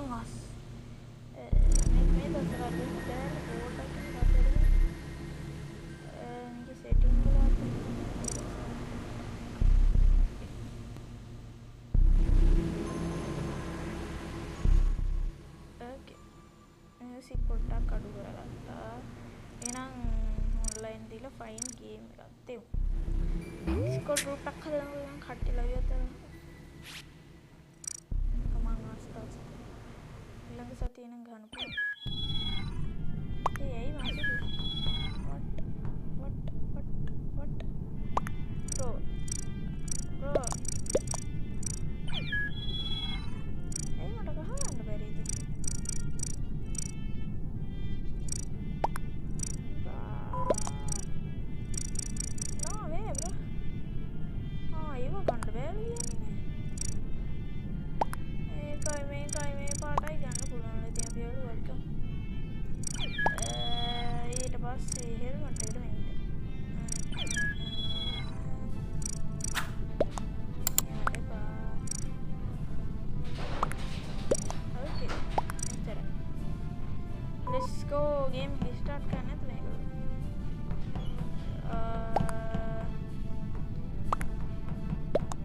Among Us. මේ දසරා දෙන්න පොඩක් කරලා මේක සෙටින් වල ඕකේ මියුසික් පොඩ්ඩක් අඩු කරගත්තා. එහෙනම් ඔන්ලයින් දීලා ෆයින් ගේම් එකක් දෙමු. Discord group එකක් හදලා මම කට්ටිය ලව් එකක් දානවා. Among Us දවස්. ඊළඟ සතියේ නම් ගන්න පුළුවන්. ඇයි මාසෙ what bro ඇයි මට ගහන්න බැරි ඉතින් no way bro ඒව ගන්න බැරි මේකයි මේ පාටයි ගන්න පුළුවන් ඉතින් අපි වෙලුවක් ඊට පස්සේ හෙල්මට් එකට මෙන්න okay එච්චර let's go game start කරන්න මේක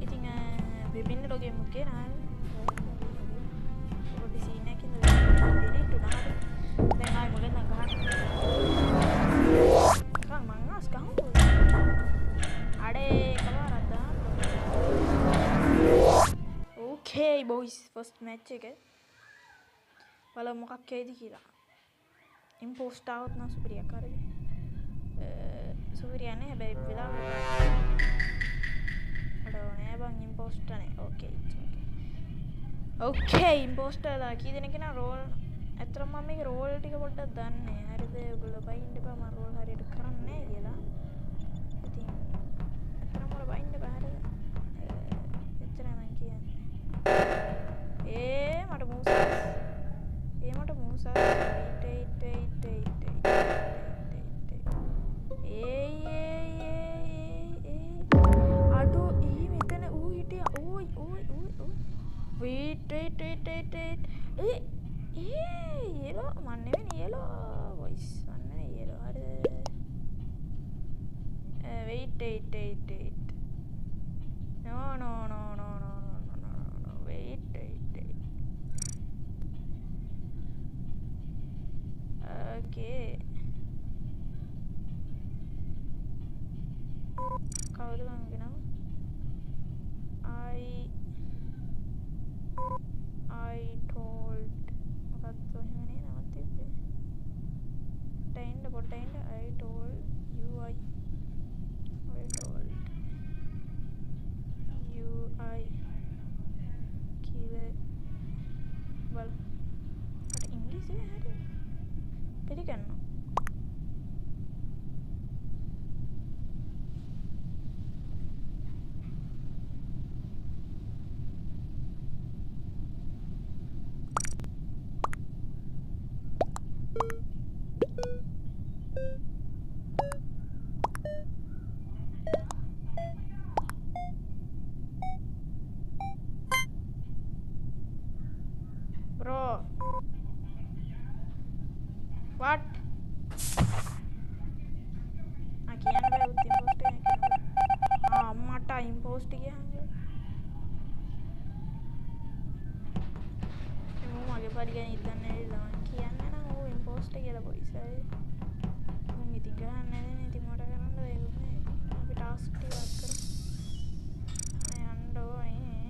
ඉතින් විභින්න ලෝකෙ මුකේ නාල පොඩි සීන් එකකින් ඩිලීට් වුණා දැන් ආයි මුලින් නම් ගහන්න Among Us ගහමු අඩේ කවරක් දාන්න okay boys first match එක බලමු මොකක් වෙයිද කියලා impost આવත් නම් සුපිරියක් හරිද සුපිරිය නෑ හැබැයි වෙලාවට අඩෝ නෑ බං impost නේ okay okay imposter ලා කී දෙනෙක් නා රෝල් ඇත්තටම මම මේක රෝල් ටික පොඩ්ඩක් දන්නේ හරිද ඔයගොල්ලෝ බයින්ඩ් එපා මම රෝල් හරියට කරන්නේ නෑ කියලා ඉතින් ඇත්තටම වල බයින්ඩ් එපා හරිද එච්චරයි මම කියන්නේ මට මූසා wait අඩෝ මෙතන ඌ හිටියා ඕයි wait yellow man නෙවෙයි yellow voice man නෙවෙයි yellow හරිද wait no wait okay කවුද මගේ නම I told මොකක්ද එහෙමනේ නමක් තිබ්බේ පොට්ටයින්ද I told you I කියලා බල මට ඉංග්‍රීසියෙන් හරි පිළිගන්නවා bro what කියන්න බෑ උත් ඉම්පෝස්ට් එක අම්මට ඉම්පෝස්ට් කියන්නේ මගේ පරිගණක ඉල්ලන්නේ නැහැ මම කියන්නේ නම් ඕ ඉම්පෝස්ට් කියලා බොයිස් හරි මම ඉතින් ගහන්නේ නැහැ ඉතින් මට කරන්න දෙන්නේ අපි ටාස්ක් ටික කරමු යන්න ඕනේ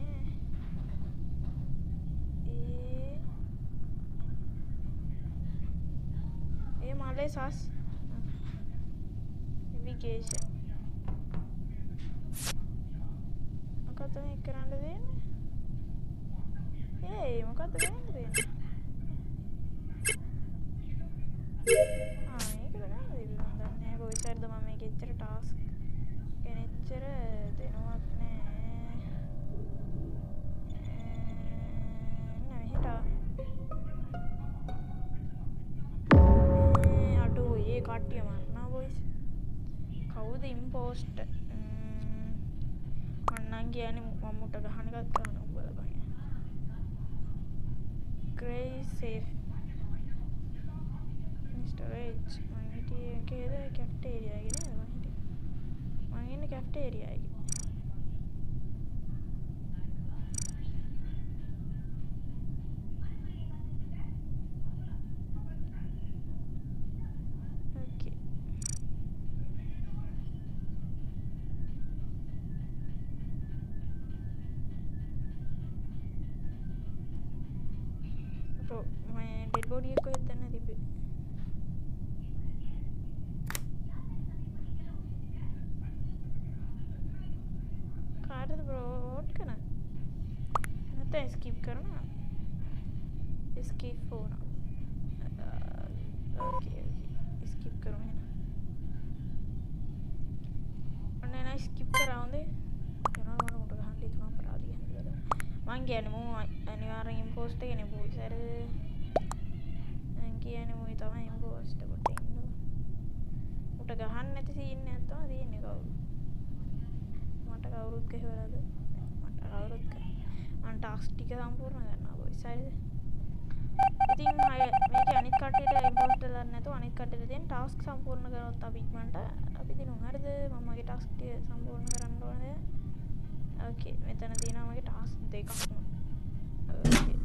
මාලේ සස් navigation මොකක්ද මේ කරන්න දෙන්නේ මොකක්ද කරන්න දෙන්නේ මේක කරන්න දෙන්න දන්නේ බොයිස් හරිද මම මේක එච්චර ටාස්ක් කෙනෙච්චර දෙනවත් නෑ කට්ටිය මරනවා බොයිස් කවුද ඉම්පෝස්ට් මන්නම් කියන්නේ මම්මුට ගහන එකක් කරන්න උඹලා බං grey safe Mr. H මම හිටියේ කේද කැෆ්ටේරියා එකේ නේද මම ඉන්නේ කැෆ්ටේරියා එකේ bro my dead body එක කොහෙද දැන් තිබ්බේ කාටද bro ඕට් කරන නැත්නම් skip කරනවා skip phone okay skip කරමු එහෙනම් ඔන්න නයි skip කරාවුනේ යනවා මම උඩ ගහන්න ඉතුරු අපරාධය නේද මං කියන්නේ මම අනිවාර්යෙන් ඉම්පෝස්ට් එකනේ බෝයි සර් මං කියන්නේ මොයි තමයි ඉම්පෝස්ට් කොට ඉන්න උට ගහන්න නැති සීන් එකක් තමයි තියෙන්නේ කවුරු මට කවුරුත් ගහවලද මට කවුරුත් මං ටාස්ක් ටික සම්පූර්ණ කරනවා බෝයි සර් ඉතින් මේක අනිත් කට්ටියට ඉම්පෝස්ට් දාන්න නැතුව අනිත් කට්ටියට දෙන ටාස්ක් සම්පූර්ණ කරොත් අපි ඉක්මනට අපි දිනුම් හරිද මම මගේ ටාස්ක් ටික සම්පූර්ණ කරන්න ඕනේ ओके මෙතන තියෙනවා මගේ ටාස්ක් දෙකක් ඕකේ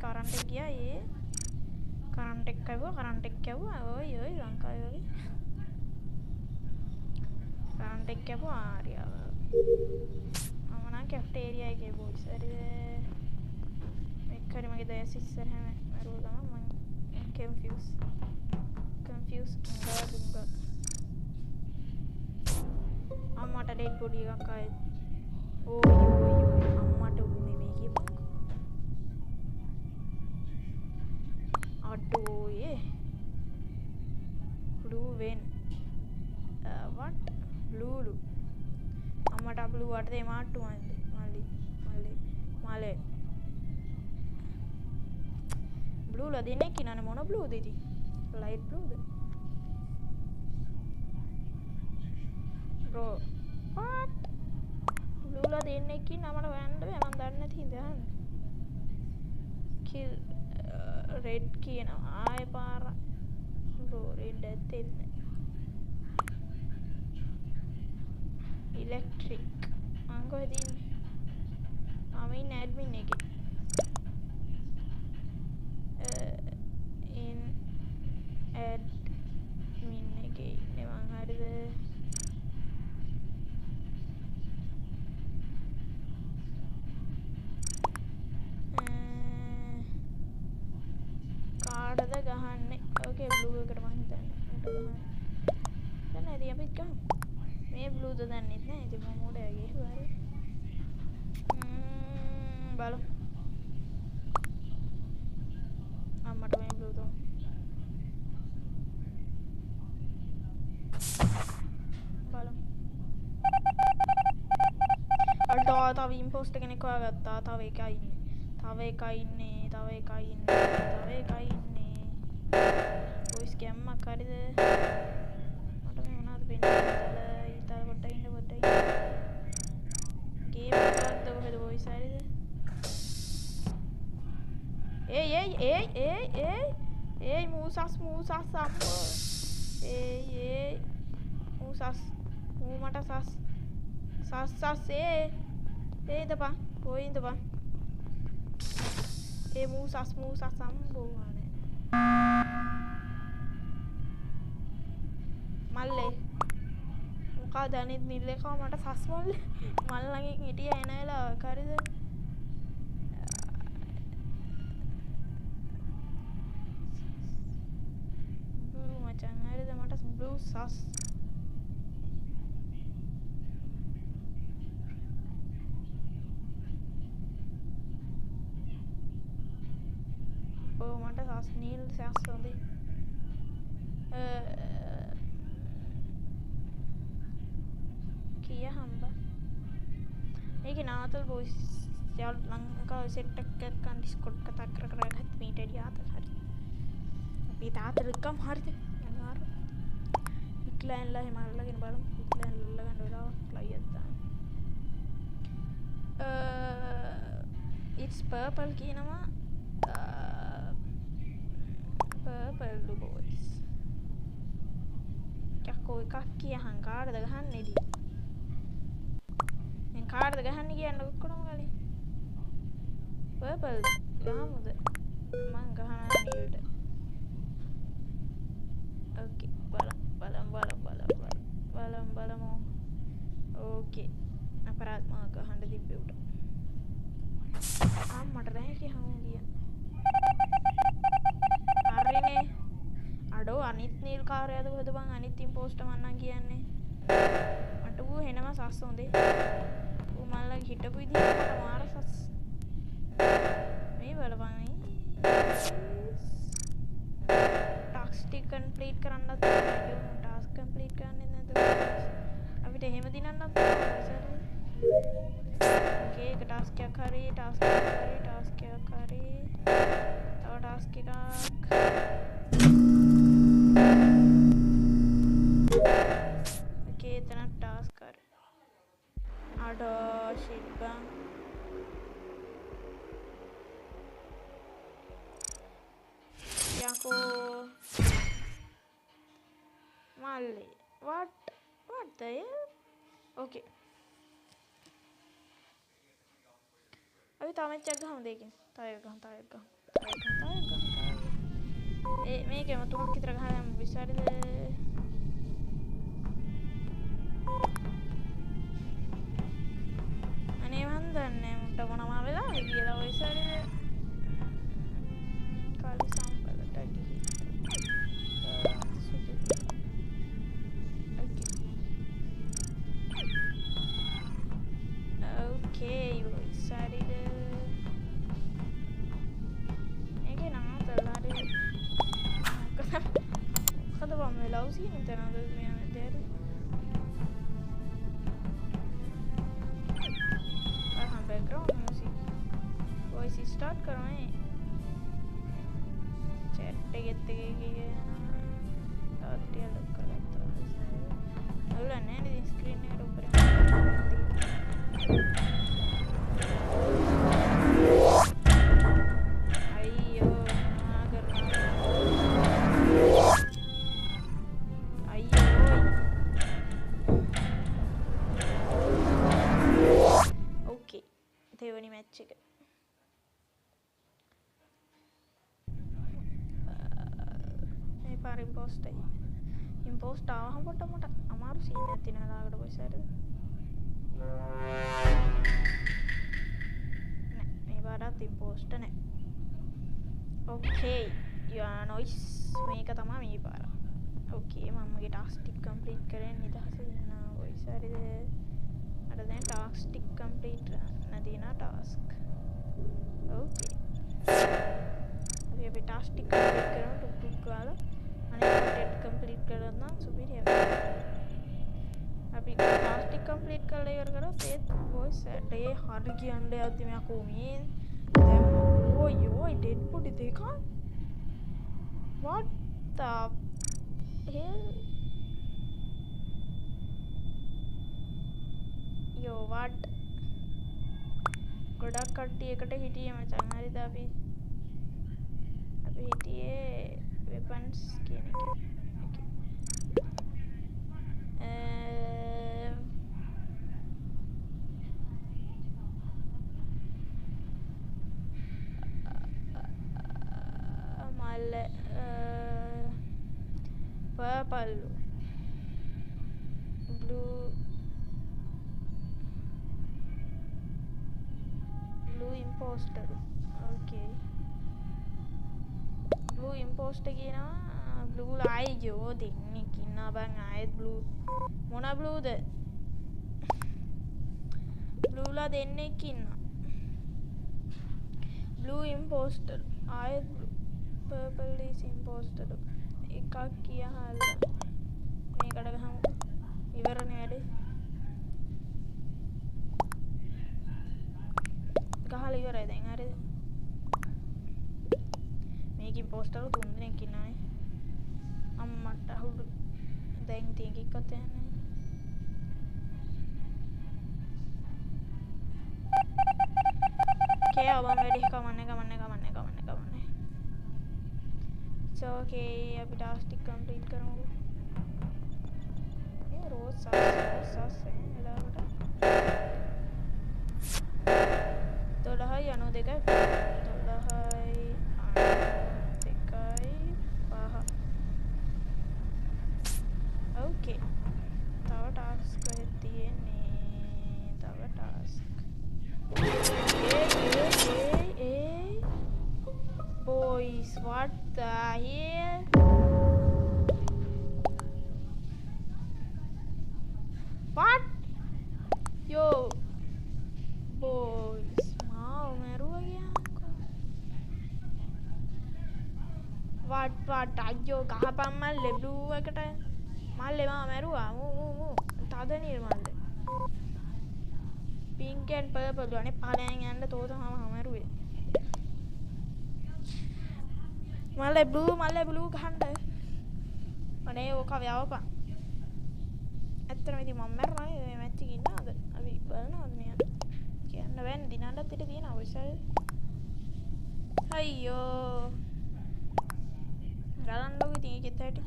කරන්ට් එක ගියා කරන්ට් එක කැවුවා ඔය ලංකාවේ වගේ කරන්ට් එක කැවුවා ආරියාව මම නම් කැෆ්ටේරියා එකේ බෝයිස් හරිද කර මගේ දැස් ඉස්සරහම මරුවා ගමන් මම confused ගුංගා අම්මට ඩෙඩ් බොඩි එකක් ආයේ ඕයි අම්මට උනේ මේ කියපන් අඩෝයේ blue wen what blue අම්මට blue වටද මාට්ටු මල්ලි blue ला देने की ना मोनो blue दीदी light blue they bro what blue ला देने की ना मरा वैंड में हम दाढ़ नहीं थी ध्यान kill red की ना आए पारा bro red death इतने electric आंगो दिन आमीन admin ने की in admin එකේ ඉන්නේ මං හරිද කාටද ගහන්නේ ඕකේ බ්ලූ එකට මං හිතන්නේ උට ගහන්න දැන් ඉතින් අපි ගමු මේ බ්ලූද දන්නේ නැහැ ඉතින් මම උඩ ගිහුවා හරි බලමු අම්මට මේ බ්ලූ දෝ බලමු අල්ටෝ තව ඉම්පෝස්ට් කෙනෙක් හොයාගත්තා තව එකයි ඉන්නේ ඔය ස්කැම්මක් හරිද මට මේ මොනවද වෙන්නේ ඊතල කොට ඉන්න ගේම් එකක්ද කොහෙද වොයිස් හරිද Ei musas ambo ei musas mata sas depan koi depan musas ambo malle muka danit nille kaw mata sas malle mal ළඟින් හිටියා එනයිලා හරිද blue sauce oh mata sauce nil sauce ఉంది kiya hamba මේකේ නාතල් boys යාල් ලංකාවේ set එකක් ගන්න Discord කතා කර ගත්ත මීට එළිය ආතල් හරි අපි තාතල් එකම හරිද යනවා ක්ලයින් ලා එහෙම අල්ලගෙන බලමු ක්ලයින් අල්ලගන්න වෙලාවක් ක්ලයින්ට් දාන්න it's purple කියනවා purple boys යකෝ එකක් කියහන් කාටද ගහන්නේදී මං කාටද ගහන්නේ කියන්න ඔක්කොම ගලේ purple ගහමුද මං ගහනවා නීල්ට okay බලමු okay අපරාධ මා ගහන්න තිබ්බේ උඩ මට නැහැ කියහන් ගියා හරිනේ අඩෝ අනිත් නීල් කාර්යයද කොහෙද බං අනිත් ඉම්පෝස්ටර් මන්නම් කියන්නේ මට ඌ හෙනම සස් හොඳේ ඌ මල්ලගේ හිටපු විදිහ මට මාර සස් මේ බලපන් ටාස්ක් ටික කම්ප්ලීට් කරන්නත් තියෙනවා ටාස්ක් කම්ප්ලීට් කරන්නේ නැද්ද අපිට එහෙම දිනන්නත් පුළුවන් ඕකේ එක ටාස්ක් එකක් හරි ටාස්ක් එකක් හරි තව ටාස්ක් එකක් okay එතන ටාස්ක් හරි අඩෝ shit බං යකෝ මල්ලි what the hell okay අපි තව මැච් එකක් ගහමු දෙකකින් තව එකක් ගහමු මේකෙම තුනක් විතර ගහලා විශ්වාසද අනේ මන් දන්නේ මුට මොනවා වෙලාද කියලා ඔය ඉස්සරේ කාලි සම්පලට ගිහින් okay ඔය ඉස්සරේ මේකේ නාතලා හරි මොකද වම් වෙලා උසින් තනද මේ දෙර background music voice start करो मैं chat टिकट के आर्टिया लग कर तो अगला नहीं स्क्रीन के ऊपर अयो अगर अयो ओके देवनी मैच එක මේ පාර ඉම්පෝස්ට් ආවහම පොට අමාරු සීන් එකක් තියෙනවා ලාකට කොයි සයිඩද නෑ මේ පාරත් ඉම්පෝස්ට් නෑ ඕකේ යා නොයිස් මේක තමයි මේ පාර ඕකේ මමගේ ටාස්ක් ටික කම්ප්ලීට් කරගෙන නිදහස වෙනවා කොයි සයිඩද අර දැන් ටාස්ක් ටික කම්ප්ලීට් නැතිනා ටාස්ක් ඕකේ අපි ටාස්ක් ටික කම්ප්ලීට් කරමු ටුක් ටුක් ගාලා අනිත් ටෙට් කම්ප්ලීට් කරලා නම් සුපිරිය අපි ටාස්ක් ටික කම්ප්ලීට් කරලා ඉවර කරොත් ඒත් වොයිස් ඇටේ හරි කියන්නේ යද්දි මම කොමේ දැන් ඔය ඩෙඩ් බොඩි දෙකක් what the hell yo what ගොඩක් කට්ටිය එකට හිටියේ මචං හරිද අපි හිටියේ weapons කියන එක මල්ල purple blue imposter okay blue imposter කියනවා blue ආයි යෝ දෙන්නෙක් ඉන්නවා බං ආයෙත් blue මොන blueද blue ලා දෙන්නෙක් ඉන්නවා blue imposter ආයෙත් purple is imposter එකක් කියහල්ලා මේකට ගහමු ඉවරනේ වැඩේ ගහලා ඉවරයි දැන් හරිද මේක ඉම්පෝස්ටර් තුන් දෙනෙක් ඉන්නනේ අම්මට අහුරු දැන් ඉතින් කික්කත් යන්නේ. Okay, abang ready කමන්නේ. So okay, අපි task ටික complete කරමුකෝ. මේ රෝස් සස් එලාවට 12යි 92යි 12යි 92යි 5. Okay. තව task එකක් තියෙන්නේ. තව task. Hey. Boys, what the hell? What? Yo, boys, mau meruah ya? What? Ayo, kapan malle blue ekata? Malle mau meruah, mu. Tada nih malle. Pink and purple, ane paling anda tuh sama meruah. Malle blue gahanda. Ane oka apa? ඇත්තටම ඉතින් මම මැරුණා මේ match එකේ ඉන්නවද? අපි බලනවද නේ? කියන්න බෑනේ දිනන්නත් ඉතින් තියෙනවා ඔයිසල්. අයියෝ. ගලන්නකො ඉතින් ඒකෙත් ඇටි.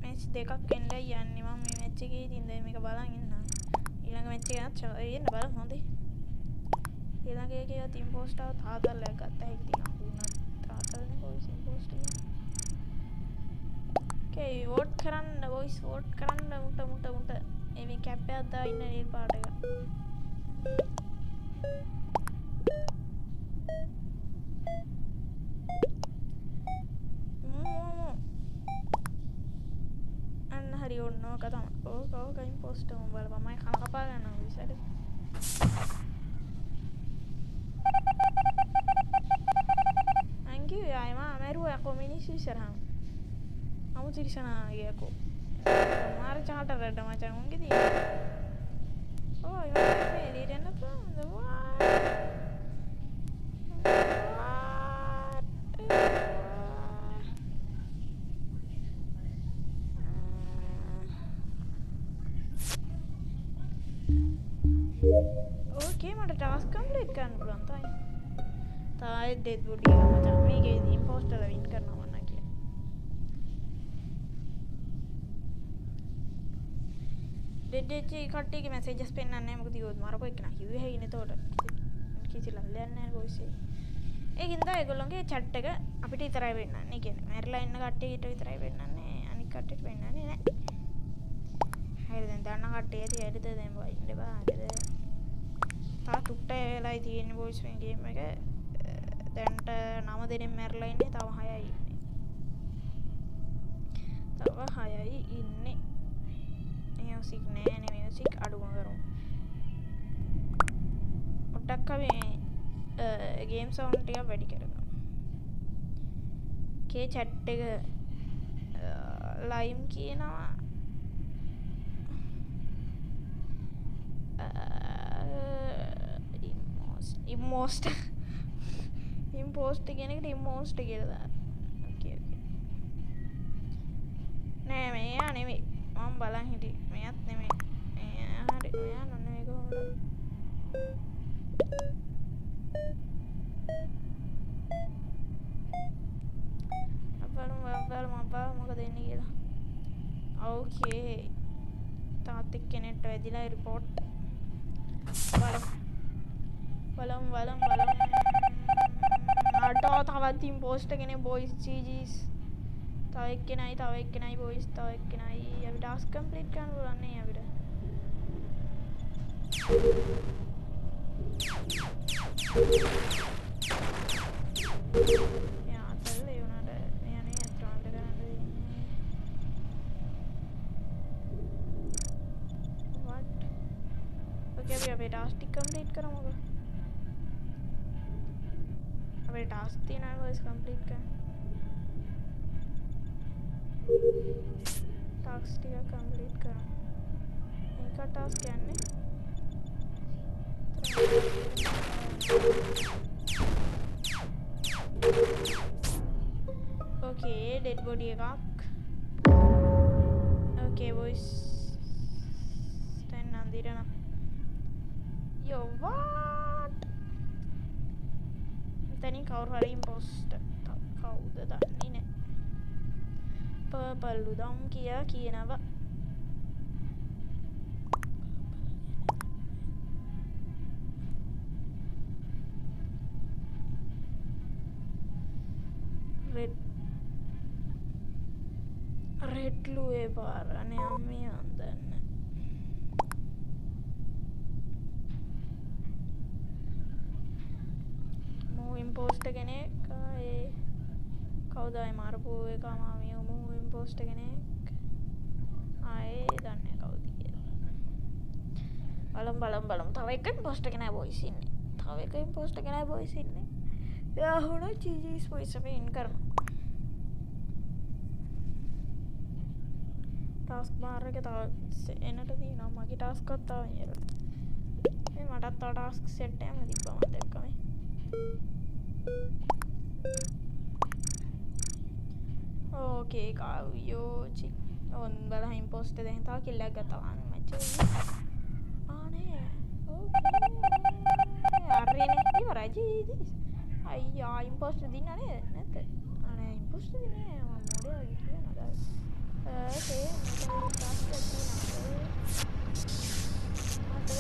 මැච් දෙකක් එන්නයි යන්නේ මම මේ මැච් එකේ ඉතින් දැන් මේක බලන් ඉන්නවා. ඊළඟ මැච් එකත් එන්න බලමු හොඳේ. ඊළඟ එකේ ටීම් පෝස්ට් ආව තාතල්ලයක් ගත්තා ඒක තියෙනවා. උනත් තාතල්නේ කොයි ටීම් පෝස්ට් එක. Okay, vote කරන්න boys vote කරන්න මුට මේ කැප් එකක් දා ඉන්න නීල් පාට එක. අන්න හරි ඔන්න ඕක තමයි. ඕක ඉම්පෝස්ටර් මම බලපන් මම කන කපා ගන්නවා විසර. අංගි ආයිමා මරුවා කොමිනිස් ඉස්සරහම. kamu sih di sana lagi aku kemarin charter ada macam gitu ya oh ini di sana tuh oke mana task complete kan belum tahu dead body macam ini kayak imposter win karena dead කට්ටියගේ messages පෙන්නන්නේ නැහැ මොකද ඊයෝත් මාරපු එක නා කිව්වේ හේ ඉන්නේ එතකොට කිසි ලල්ලයක් නැහැ කොයිසේ ඒකින්ද ඒගොල්ලෝගේ chat එක අපිට විතරයි වෙන්නන්නේ කියන්නේ මැරිලා ඉන්න කට්ටියට විතරයි වෙන්නන්නේ අනික කට්ටියට වෙන්නන්නේ නැහැ හරිද දැන් දන්න කට්ටිය ඇති හරිද දැන් වයින් එපා හරිද තා ටුට්ට වෙලායි තියෙන්නේ බොයිස් මේ ගේම් එක දැන්ට 9 දෙනෙක් මැරිලා ඉන්නේ තව 6යි ඉන්නේ म्यूजिक नए म्यूजिक अड़ुआ करूँ उठक का भी गेम साउंड टिका बैठी करेगा के चट्टे का लाइम किए ना इम्पोस्ट के नहीं इम्पोस्ट के था ओके नहीं मैं यार नहीं මම බලන් හිටියේ මෙයත් නෙමෙයි මෙයා නෝනේ කොහොමද අපල මොකද එන්නේ කියලා ඕකේ තාත් එක්කෙනෙක්ට වැදිලා රිපෝට් බලමු ආටෝ තවත් ඉම්පෝස්ට් කෙනෙක් බොයිස් ජීජීස් තව එක්කෙනයි බොයිස් තව එක්කෙනයි අපි ටාස්ක් කම්ප්ලීට් කරන්න බලන්නේ අපිට යා තල්ලේ උනාට මෙයානේ ඇත්‍රාන්ට කරන්න දෙන්නේ what okay අපි අපේ ටාස්ක් ටික කම්ප්ලීට් කරමුකෝ අපේ ටාස්ක් තියෙනවා බොයිස් කම්ප්ලීට් කරන්න टास्क टिका कंप्लीट करा इनका टास्क क्या है Okay, dead body එකක්. Okay boys. දැන් අඳිරන. Yo what? මෙතනින් කවුරු හරි imposter. කවුද දන්නේ නැහැ. පර්පල් උදම් කියනවා. red ලුවේ පාර අනේ අම්මේ අන්දන්න. මූවින් පෝස්ට් කෙනෙක් ඒ කවුද අය මාරපු එක මාමිය මූවින් පෝස්ට් කෙනෙක් ආයේ දන්නේ කවුද කියලා. බලමු තව එකක් පෝස්ට් එක නෑ බොයිස් ඉන්නේ. තව එකක් පෝස්ට් එක නෑ බොයිස් ඉන්නේ. එයා හොන ජීජීස් බොයිස් අපි ඉන් කරනවා. ටාස්ක් බාර් එක තව එනට තියෙනවා මගේ ටාස්ක් එකක් තව ඉවරයි. මේ මටත් තව ටාස්ක් සෙට් එකක් තිබ්බා මට එක්කම. ඕකේ කාවියෝචි ඔන් බලහින් ඉම්පෝස්ට් දෙන්න තා කිල් එකක් ගත්තා මම මැච් ආනේ ඕකේ අරේනේ ඉවරයි ජීජීස් අයියා ඉම්පෝස්ට් දින්න නේද නැත්ද අනේ ඉම්පෝස්ට් දින්නේ මම මොඩේ වගේ කියනවා ගයිස් ඕකේ මම ටාස්ක් එකක් තියෙනවා මට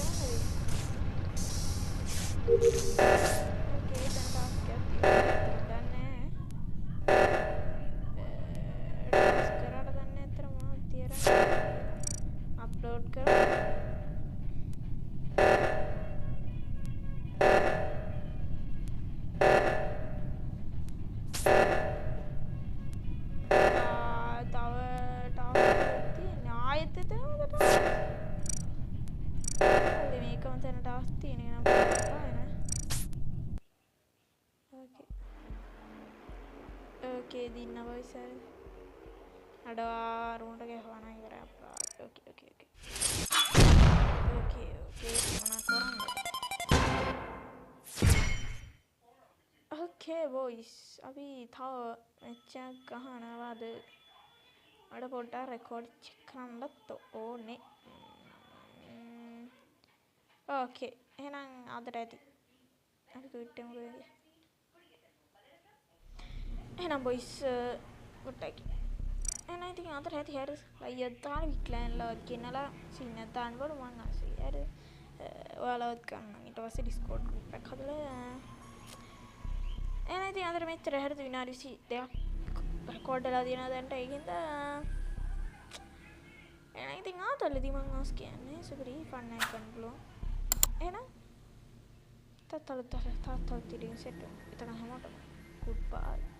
ඕකේ දැන් ටාස්ක් එකක් තියෙනවා දන්නේ अपलोड करो ओके दिन ना भाई सर අඩවා රූන්ට ගහවනා ඉවරයි අප්ලා ඕකේ මොනා කරන්නේ ඕකේ බොයිස් අපි තව මැච් එකක් ගහනවාද අර පොඩ්ඩක් රෙකෝඩ් චෙක් කරන්නත් ඕනේ ඕකේ එහෙනම් අදට ඇති අපි කුට්ටෙමු එහෙනම් boys good and I think other had here is like a tan clan lord kinala seen tan but one I see had well out can it was a discord group and I think other match had the winner see they record the then taking the and I think other the mangas can so very fun I can blow and I thought set it goodbye.